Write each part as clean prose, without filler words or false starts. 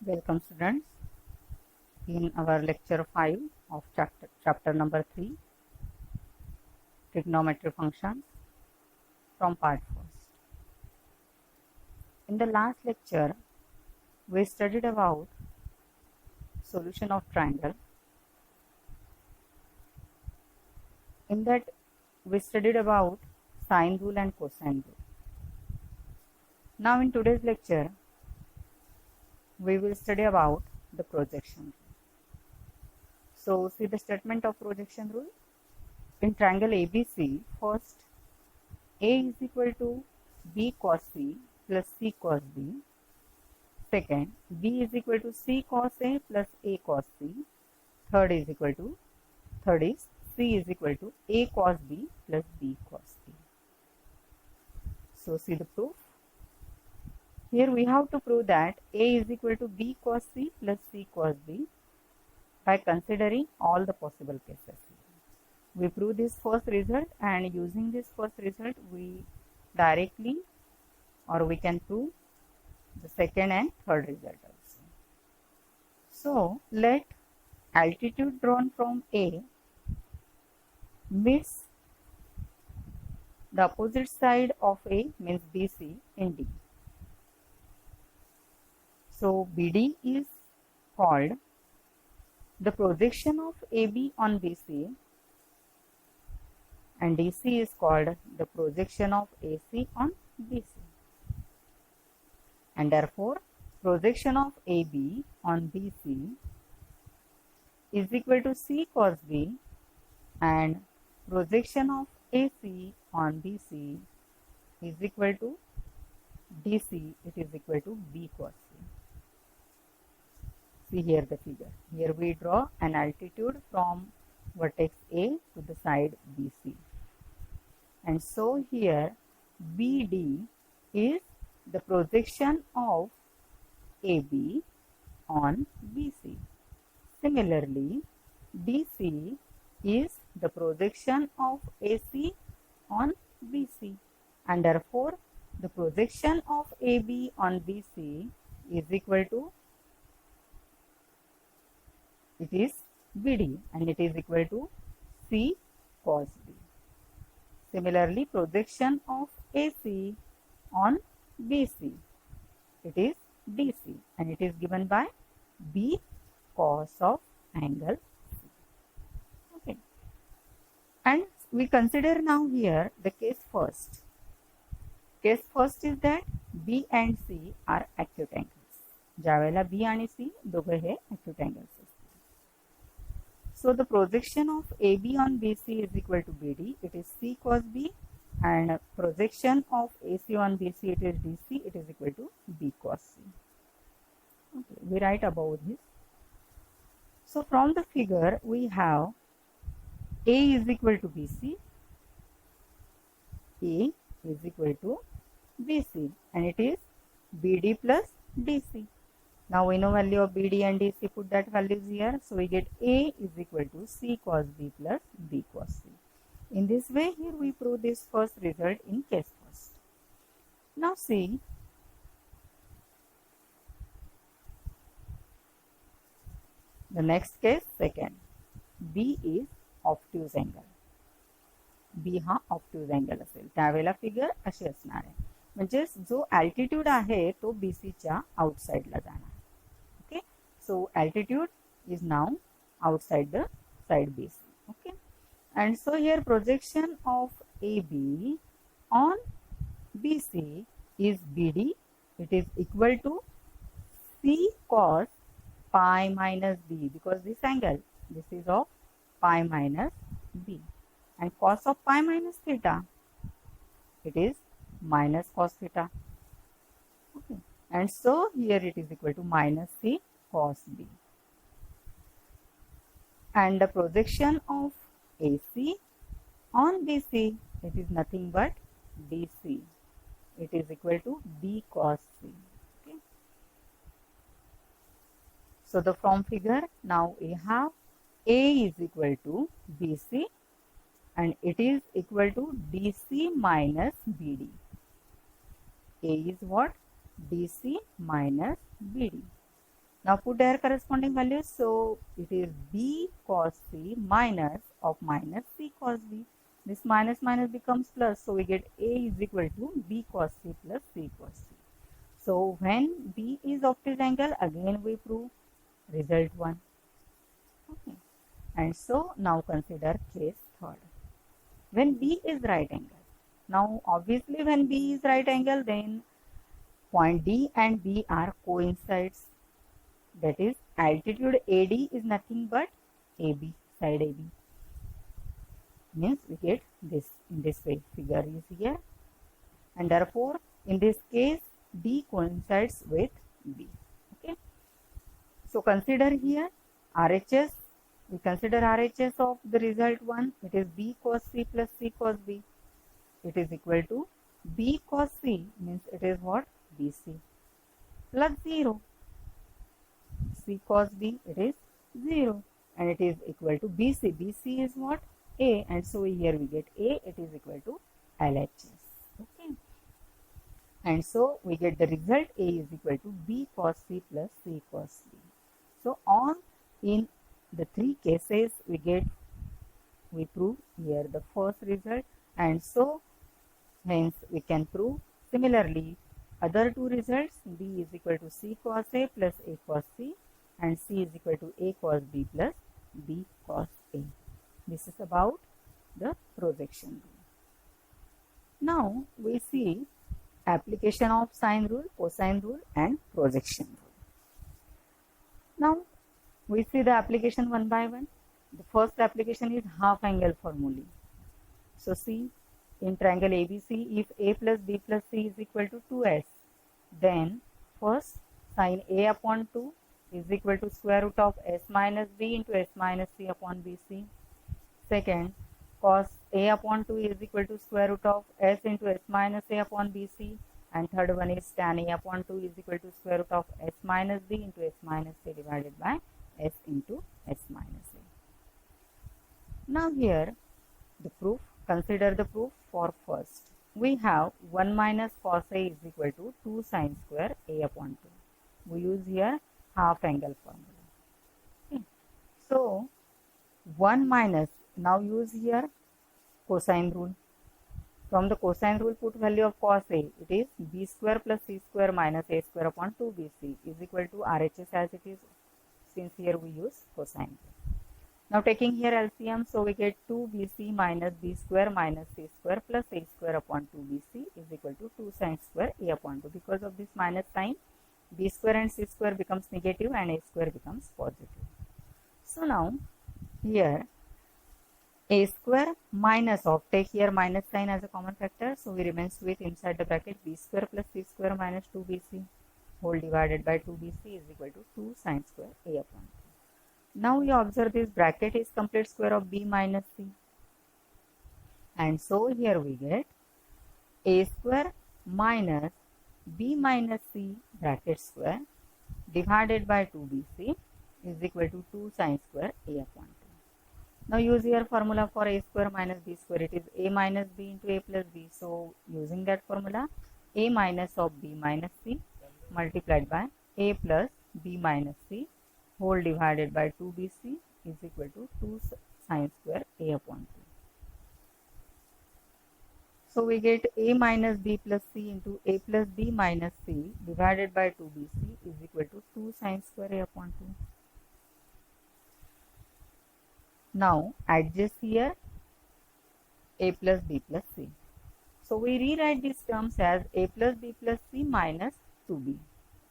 Welcome students in our lecture 5 of chapter number 3 trigonometry functions from part first. In the last lecture we studied about solution of triangle. In that we studied about sine rule and cosine rule. Now in today's lecture we will study about the projection rule. So see the statement of projection rule. In triangle ABC, first A is equal to B cos C plus C cos B. Second, B is equal to C cos A plus A cos C. Third is C is equal to A cos B plus B cos B. So see the proof. Here we have to prove that A is equal to B cos C plus C cos B by considering all the possible cases. We prove this first result, and using this first result we directly or we can prove the second and third result also. So let altitude drawn from A meets the opposite side of A means BC in D. So BD is called the projection of AB on BC, and DC is called the projection of AC on BC. And therefore, projection of AB on BC is equal to C cos B, and projection of AC on BC is equal to DC, it is equal to B cos C. See here the figure. Here we draw an altitude from vertex A to the side BC. And so here BD is the projection of AB on BC. Similarly, DC is the projection of AC on BC, and therefore the projection of AB on BC is equal to, it is BD, and it is equal to C cos B. Similarly, projection of AC on BC, it is DC, and it is given by B cos of angle C. Okay. And we consider now here the case first. Case first is that B and C are acute angles. ज्यावेळेला B आणि C दोघे हे acute angles असतात. So the projection of AB on BC is equal to BD, it is C cos B, and projection of AC on BC, it is DC, it is equal to B cos C. Okay, we write about this. So from the figure we have A is equal to BC, A is equal to BC, and it is BD plus DC. Now we know value of BD and DC, put that values here. So we get A is equal to C cos B plus B cos C. In this way, here we prove this first result in case first. Now see, the next case second. B is obtuse angle. B हा obtuse angle असेल, त्यावेळेला figure अशी असणार आहे. म्हणजे जो altitude आहे तो BC च्या outside ला जाणार. Okay, so altitude is now outside the side BC. Okay, and so here projection of AB on BC is BD, it is equal to C cos pi minus B, because this angle, this is of pi minus B, and cos of pi minus theta, it is minus cos theta. Okay, and so here it is equal to minus C cos B, and the projection of AC on BC, it is nothing but DC, it is equal to B cos C. Okay, so the from figure now we have A is equal to BC, and it is equal to DC minus BD. A is what? DC minus BD. Now put their corresponding values. So it is b cos c minus of minus c cos b. This minus minus becomes plus. So we get a is equal to b cos c plus c cos c. So when b is opposite angle, again we prove result 1. Okay. And so now consider case third. When b is right angle. Now obviously when b is right angle, then point D and B are coincides. That is, altitude AD is nothing but AB, side AB. Means we get this in this way. Figure is here, and therefore in this case D coincides with B. Okay. So consider here RHS. We consider RHS of the result 1. It is B cos C plus C cos B. It is equal to B cos C, means it is what? BC plus 0. C cos B, it is 0, and it is equal to BC. BC is what? A, and so here we get A, it is equal to LHS. Okay, and so we get the result A is equal to B cos C plus C cos B. So on in the 3 cases we prove here the first result, and so hence we can prove similarly other 2 results. B is equal to C cos A plus A cos C, and C is equal to A cos B plus B cos A. This is about the projection rule. Now we see application of sine rule, cosine rule and projection rule. Now we see the application one by one. The first application is half angle formulae. So see, in triangle ABC, if A plus B plus C is equal to 2S, then first sin A upon 2 is equal to square root of S minus B into S minus C upon BC. Second, cos A upon 2 is equal to square root of S into S minus A upon BC. And third one is tan A upon 2 is equal to square root of S minus B into S minus A divided by S into S minus A. Now here the proof, consider the proof for first. We have 1 minus cos A is equal to 2 sin square A upon 2. We use here half angle formula. Okay. So 1 minus, now use here cosine rule. From the cosine rule, put value of cos A. It is B square plus C square minus A square upon 2BC is equal to RHS as it is, since here we use cosine rule. Now taking here LCM, so we get 2BC minus B square minus C square plus A square upon 2BC is equal to 2 sin square A upon 2. Because of this minus sign, B square and C square becomes negative and A square becomes positive. So now here A square minus of, take here minus sign as a common factor, so we remains with inside the bracket B square plus C square minus 2BC whole divided by 2BC is equal to 2 sin square A upon 2. Now you observe this bracket is complete square of B minus C, and so here we get A square minus B minus C bracket square divided by 2BC is equal to 2 sin square A upon 2. Now use here formula for A square minus B square. It is A minus B into A plus B. So using that formula, A minus of B minus C multiplied by A plus B minus C whole divided by 2BC is equal to 2 sin square A upon 2. So we get A minus B plus C into A plus B minus C divided by 2BC is equal to 2 sin square A upon 2. Now adjust here A plus B plus C. So we rewrite these terms as A plus B plus C minus 2B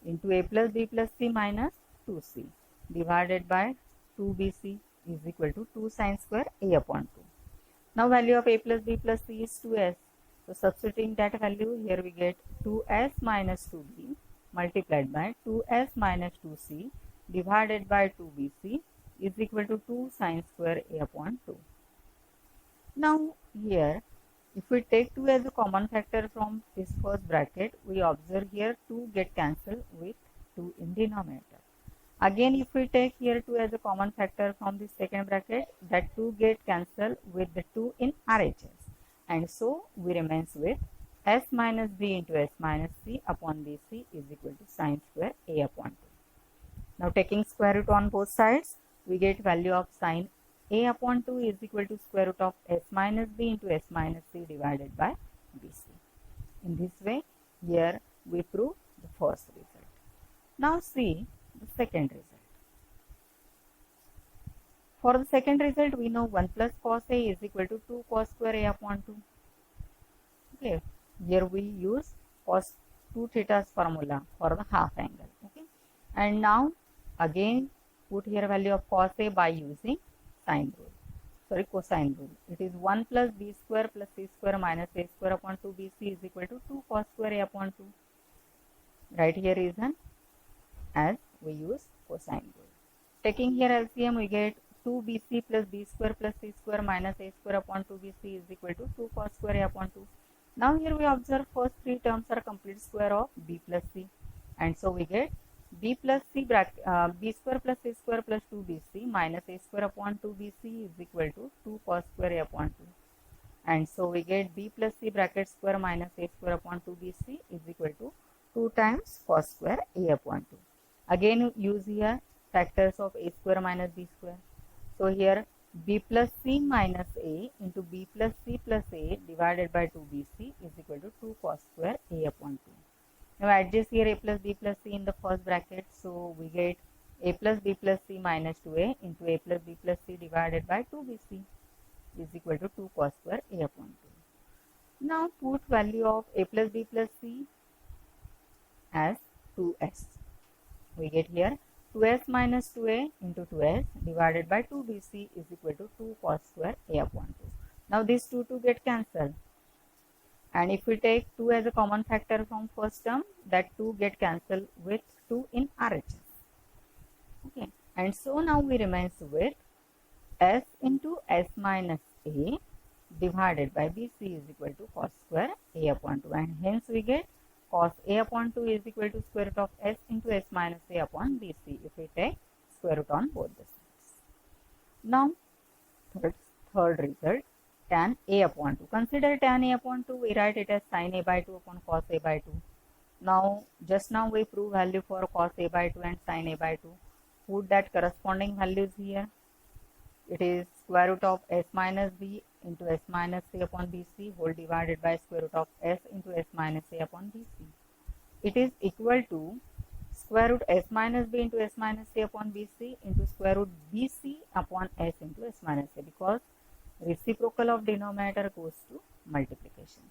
into A plus B plus C minus 2C divided by 2BC is equal to 2 sin square A upon 2. Now value of A plus B plus C is 2S. So substituting that value, here we get 2S minus 2B multiplied by 2S minus 2C divided by 2BC is equal to 2 sin square A upon 2. Now here, if we take 2 as a common factor from this first bracket, we observe here 2 get cancelled with 2 in denominator. Again, if we take here 2 as a common factor from the second bracket, that 2 get cancelled with the 2 in RHS. And so we remains with S minus B into S minus C upon BC is equal to sin square A upon 2. Now taking square root on both sides, we get value of sine a upon 2 is equal to square root of s minus b into s minus c divided by bc. In this way, here we prove the first result. Now see the second result. For the second result, we know 1 plus cos a is equal to 2 cos square a upon 2. Okay, here we use cos 2 theta's formula for the half angle. Okay, and now again put here value of cos a by using sine rule. Sorry, cosine rule. It is 1 plus b square plus c square minus a square upon 2 bc is equal to 2 cos square a upon 2. Right here reason as we use cosine rule. Taking here LCM, we get 2 bc plus b square plus c square minus a square upon 2 bc is equal to 2 cos square a upon 2. Now here we observe first three terms are complete square of b plus c, and so we get b plus c bracket b square plus c square plus 2 bc minus a square upon 2 bc is equal to 2 cos square a upon 2, and so we get b plus c bracket square minus a square upon 2 bc is equal to 2 times cos square a upon 2. Again use here factors of a square minus b square. So here b plus c minus a into b plus c plus a divided by 2bc is equal to 2 cos square a upon 2. Now adjust here a plus b plus c in the first bracket. So we get a plus b plus c minus 2a into a plus b plus c divided by 2bc is equal to 2 cos square a upon 2. Now put value of a plus b plus c as 2s. We get here 2s minus 2a into 2s divided by 2bc is equal to 2 cos square a upon 2. Now these 2 get cancelled, and if we take 2 as a common factor from first term, that 2 get cancelled with 2 in RHS. Okay, and so now we remains with s into s minus a divided by bc is equal to cos square a upon 2, and hence we get cos a upon 2 is equal to square root of s into s minus a upon bc if we take square root on both the sides. Now third result, tan a upon 2. Consider tan a upon 2, we write it as sin a by 2 upon cos a by 2. Now just now we prove value for cos a by 2 and sin a by 2. Put that corresponding values here. It is square root of s minus b into s minus a upon bc whole divided by square root of s into s minus a upon bc. It is equal to square root s minus b into s minus a upon bc into square root bc upon s into s minus a, because reciprocal of denominator goes to multiplication.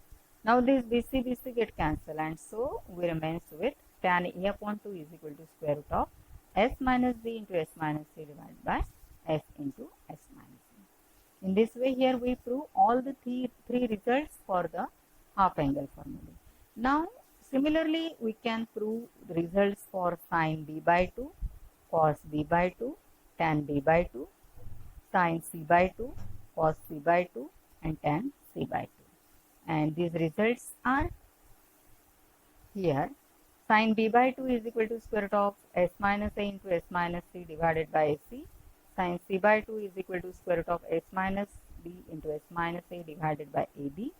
Now this bc get cancelled, and so we remains with tan a upon 2 is equal to square root of s minus b into s minus a divided by s into s minus a. In this way, here we prove all the three results for the half angle formula. Now similarly we can prove the results for sin b by 2, cos b by 2, tan b by 2, sin c by 2, cos c by 2 and tan c by 2. And these results are here. Sin b by 2 is equal to square root of s minus a into s minus c divided by ac. Sin c by 2 is equal to square root of s minus b into s minus a divided by ab.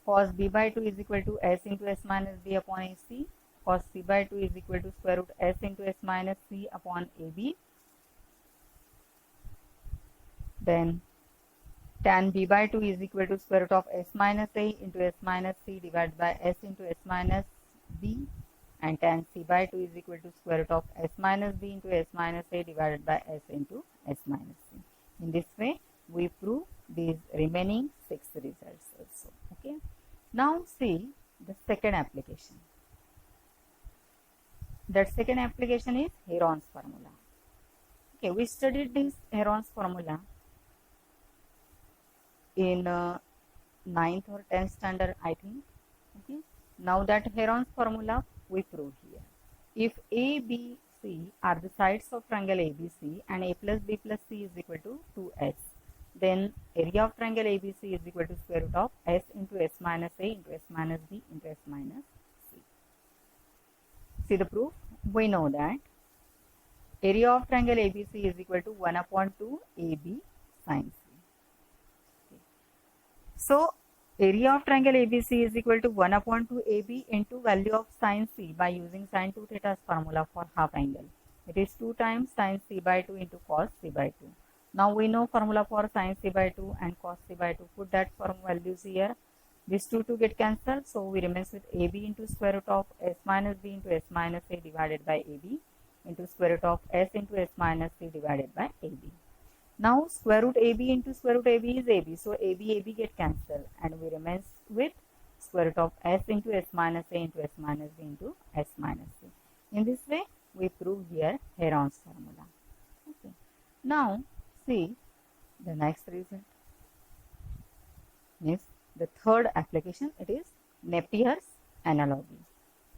Cos b by 2 is equal to s into s minus b upon ac. Cos c by 2 is equal to square root s into s minus c upon ab. Then tan b by 2 is equal to square root of s minus a into s minus c divided by s into s minus b, and tan c by 2 is equal to square root of s minus b into s minus a divided by s into s minus c. In this way we prove these remaining 6 results also. Okay. Now see the second application. That second application is Heron's formula. Okay, we studied this Heron's formula in 9th or 10th standard, I think. Okay. Now that Heron's formula we prove here. If A, B, C are the sides of triangle ABC and A plus B plus C is equal to 2S, then area of triangle ABC is equal to square root of S into S minus A into S minus B into S minus C. See the proof? We know that area of triangle ABC is equal to 1 upon 2 AB sin C. Okay. So area of triangle ABC is equal to 1 upon 2 AB into value of sin C by using sin 2 theta's formula for half angle. It is 2 times sin c by 2 into cos c by 2. Now we know formula for sin c by 2 and cos c by 2. Put that form values here. These two get cancelled, so we remains with ab into square root of s minus b into s minus a divided by ab into square root of s into s minus c divided by ab. Now square root ab into square root ab is ab, so ab get cancelled, and we remains with square root of s into s minus a into s minus b into s minus c. In this way, we prove here Heron's formula. Okay. Now see the next result. Means the third application, it is Napier's analogy,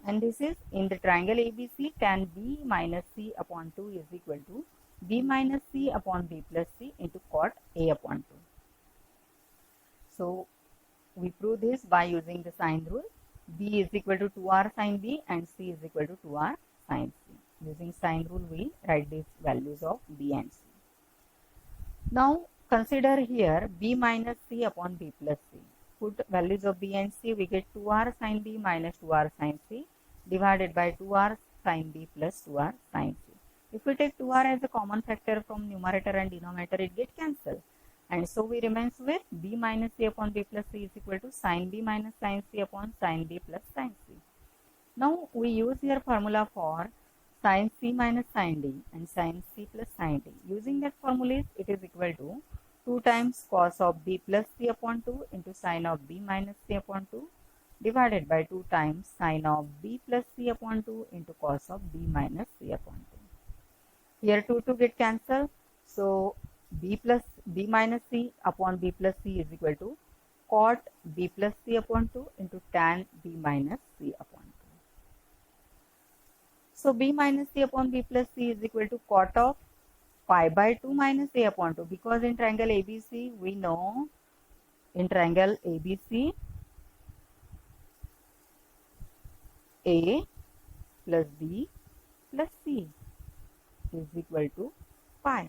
and this is in the triangle ABC, tan b minus c upon 2 is equal to b minus c upon b plus c into cot a upon 2. So we prove this by using the sine rule. B is equal to 2r sin b and c is equal to 2r sin c. Using sine rule, we write these values of b and c. Now consider here b minus c upon b plus c. Put values of b and c, we get 2r sin b minus 2r sin c divided by 2r sin b plus 2r sin c. If we take 2r as a common factor from numerator and denominator, it gets cancelled. And so we remains with b minus c upon b plus c is equal to sin b minus sin c upon sin b plus sin c. Now we use here formula for sin c minus sin d and sin c plus sin d. Using that formula, it is equal to 2 times cos of b plus c upon 2 into sin of b minus c upon 2 divided by 2 times sin of b plus c upon 2 into cos of b minus c upon 2. Here 2 get cancelled, so b minus c upon b plus c is equal to cot b plus c upon 2 into tan b minus c upon 2. So b minus c upon b plus c is equal to cot of pi by 2 minus a upon 2, because in triangle ABC we know in triangle ABC a plus b plus c is equal to pi,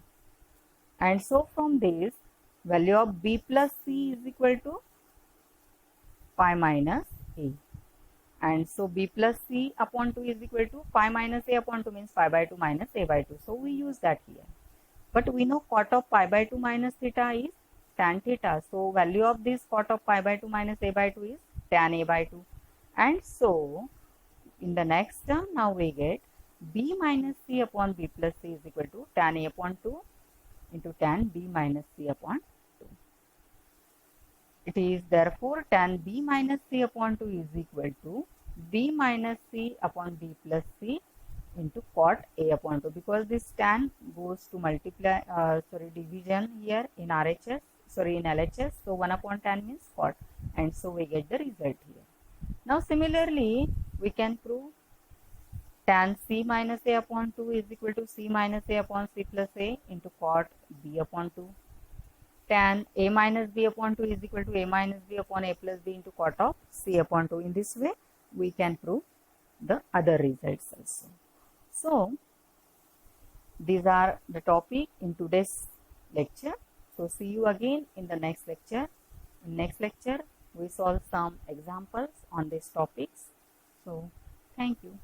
and so from this value of b plus c is equal to pi minus a, and so b plus c upon 2 is equal to pi minus a upon 2 means pi by 2 minus a by 2, so we use that here. But we know cot of pi by 2 minus theta is tan theta, so value of this cot of pi by 2 minus a by 2 is tan a by 2, and so in the next term now we get b minus c upon b plus c is equal to tan a upon 2 into tan b minus c upon 2. It is therefore tan b minus c upon 2 is equal to b minus c upon b plus c into cot a upon 2, because this tan goes to multiply division here in RHS, in LHS, so 1 upon tan means cot, and so we get the result here. Now similarly we can prove tan c minus a upon 2 is equal to c minus a upon c plus a into cot b upon 2. Tan a minus b upon 2 is equal to a minus b upon a plus b into cot of c upon 2. In this way we can prove the other results also. So these are the topic in today's lecture. So see you again in the next lecture. In next lecture we solve some examples on these topics. So thank you.